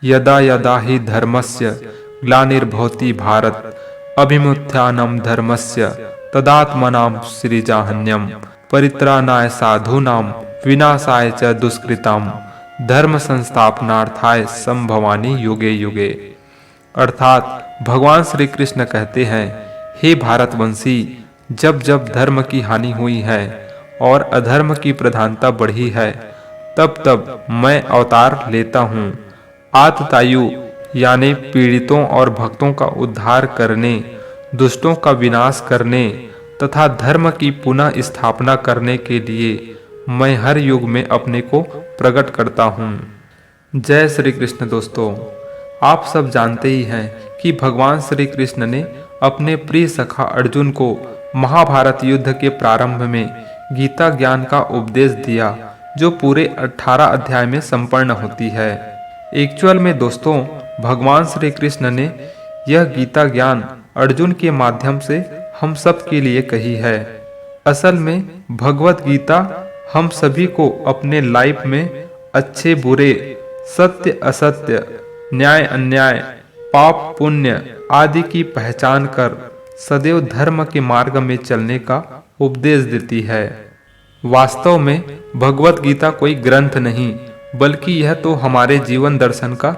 यदा यदा हि धर्मस्य ग्लानिर्भवति भारत अभिमुत्थानं धर्मस्य तदात्मनां सृजाम्यहम् परित्राणाय साधूनां विनाशाय च दुष्कृताम् धर्म संस्थापनार्थाय संभवानि युगे युगे। अर्थात भगवान श्री कृष्ण कहते हैं, हे भारतवंशी, जब जब धर्म की हानि हुई है और अधर्म की प्रधानता बढ़ी है, तब तब मैं अवतार लेता हूँ आततायु यानी पीड़ितों और भक्तों का उद्धार करने, दुष्टों का विनाश करने तथा धर्म की पुनः स्थापना करने के लिए मैं हर युग में अपने को प्रकट करता हूँ। जय श्री कृष्ण। दोस्तों, आप सब जानते ही हैं कि भगवान श्री कृष्ण ने अपने प्रिय सखा अर्जुन को महाभारत युद्ध के प्रारंभ में गीता ज्ञान का उपदेश दिया, जो पूरे 18 अध्याय में संपन्न होती है। एक्चुअल में दोस्तों, भगवान श्री कृष्ण ने यह गीता ज्ञान अर्जुन के माध्यम से हम सब के लिए कही है। असल में भगवत गीता हम सभी को अपने लाइफ में अच्छे बुरे, सत्य असत्य, न्याय अन्याय, पाप पुण्य आदि की पहचान कर सदैव धर्म के मार्ग में चलने का उपदेश देती है। वास्तव में भगवत गीता कोई ग्रंथ नहीं, बल्कि यह तो हमारे जीवन दर्शन का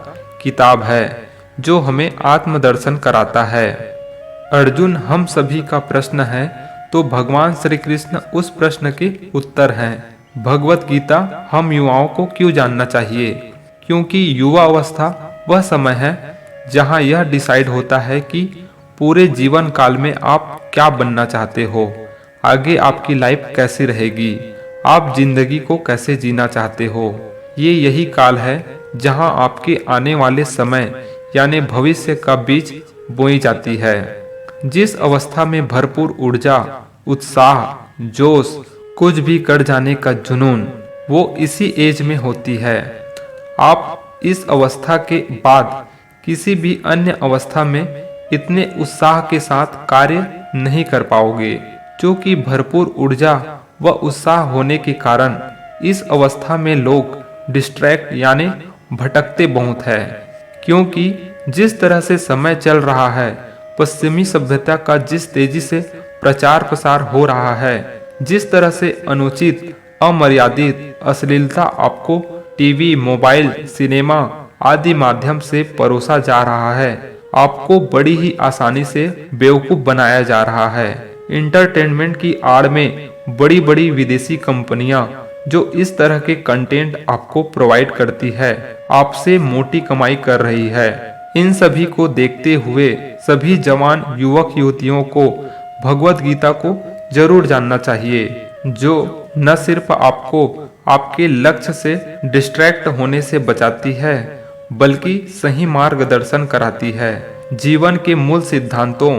किताब है, जो हमें आत्मदर्शन कराता है। अर्जुन हम सभी का प्रश्न है, तो भगवान श्री कृष्ण उस प्रश्न के उत्तर हैं। भगवत गीता हम युवाओं को क्यों जानना चाहिए? क्योंकि युवा अवस्था वह समय है जहां यह डिसाइड होता है कि पूरे जीवन काल में आप क्या बनना चाहते हो, आगे आपकी लाइफ कैसी रहेगी, आप जिंदगी को कैसे जीना चाहते हो। ये यही काल है जहां आपके आने वाले समय यानी भविष्य का बीज बोई जाती है। जिस अवस्था में भरपूर ऊर्जा, उत्साह, जोश, कुछ भी कर जाने का जुनून, वो इसी एज में होती है। आप इस अवस्था के बाद किसी भी अन्य अवस्था में इतने उत्साह के साथ कार्य नहीं कर पाओगे, क्योंकि भरपूर ऊर्जा व उत्साह होने के कारण इस अवस्था में लोग डिस्ट्रैक्ट यानी भटकते बहुत है। क्योंकि जिस तरह से समय चल रहा है, पश्चिमी सभ्यता का जिस तेजी से प्रचार प्रसार हो रहा है, जिस तरह से अनुचित, अमर्यादित अश्लीलता आपको टीवी, मोबाइल, सिनेमा आदि माध्यम से परोसा जा रहा है, आपको बड़ी ही आसानी से बेवकूफ बनाया जा रहा है। इंटरटेनमेंट की आड़ में बड़ी बड़ी विदेशी कंपनियां जो इस तरह के कंटेंट आपको प्रोवाइड करती है, आपसे मोटी कमाई कर रही है। इन सभी को देखते हुए सभी जवान युवक युवतियों को भगवत गीता को जरूर जानना चाहिए, जो न सिर्फ आपको आपके लक्ष्य से डिस्ट्रैक्ट होने से बचाती है, बल्कि सही मार्गदर्शन कराती है, जीवन के मूल सिद्धांतों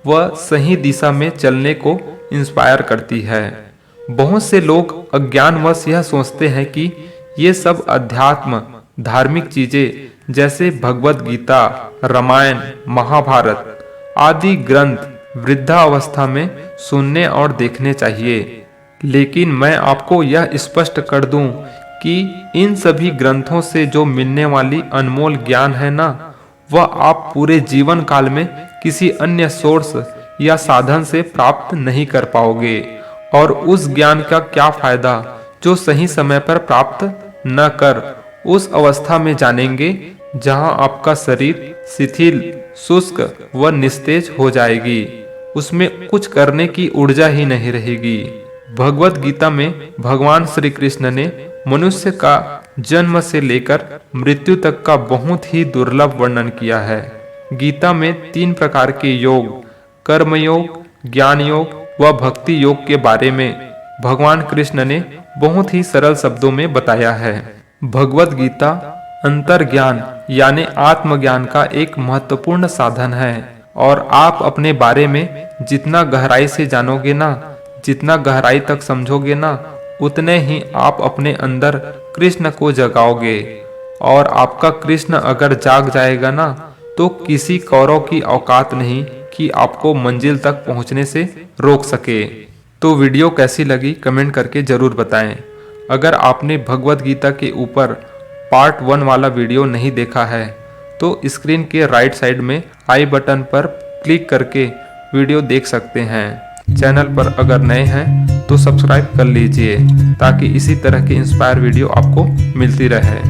व सही दिशा में चलने को इंस्पायर करती है। बहुत से लोग अज्ञानवश यह सोचते हैं कि ये सब अध्यात्म, धार्मिक चीजें जैसे भगवत गीता, रामायण, महाभारत आदि ग्रंथ वृद्धावस्था में सुनने और देखने चाहिए। लेकिन मैं आपको यह स्पष्ट कर दूं कि इन सभी ग्रंथों से जो मिलने वाली अनमोल ज्ञान है ना, वह आप पूरे जीवन काल में किसी अन्य सोर्स या साधन से प्राप्त नहीं कर पाओगे। और उस ज्ञान का क्या फायदा जो सही समय पर प्राप्त न कर उस अवस्था में जानेंगे जहां आपका शरीर शिथिल, शुष्क व निस्तेज हो जाएगी, उसमें कुछ करने की ऊर्जा ही नहीं रहेगी। भगवत गीता में भगवान श्री कृष्ण ने मनुष्य का जन्म से लेकर मृत्यु तक का बहुत ही दुर्लभ वर्णन किया है। गीता में 3 प्रकार के योग, कर्म योग, ज्ञान योग व भक्ति योग के बारे में भगवान कृष्ण ने बहुत ही सरल शब्दों में बताया है। भगवत गीता अंतर्ज्ञान यानी आत्मज्ञान का एक महत्वपूर्ण साधन है, और आप अपने बारे में जितना गहराई से जानोगे ना, जितना गहराई तक समझोगे ना, उतने ही आप अपने अंदर कृष्ण को जगाओगे। और आपका कृष्ण अगर जाग जाएगा ना, तो किसी कौरव की औकात नहीं कि आपको मंजिल तक पहुंचने से रोक सके। तो वीडियो कैसी लगी कमेंट करके जरूर बताएं। अगर आपने भगवत गीता के ऊपर पार्ट 1 वाला वीडियो नहीं देखा है तो स्क्रीन के राइट साइड में आई बटन पर क्लिक करके वीडियो देख सकते हैं। चैनल पर अगर नए हैं तो सब्सक्राइब कर लीजिए ताकि इसी तरह की इंस्पायर वीडियो आपको मिलती रहे।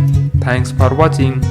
Thanks for watching.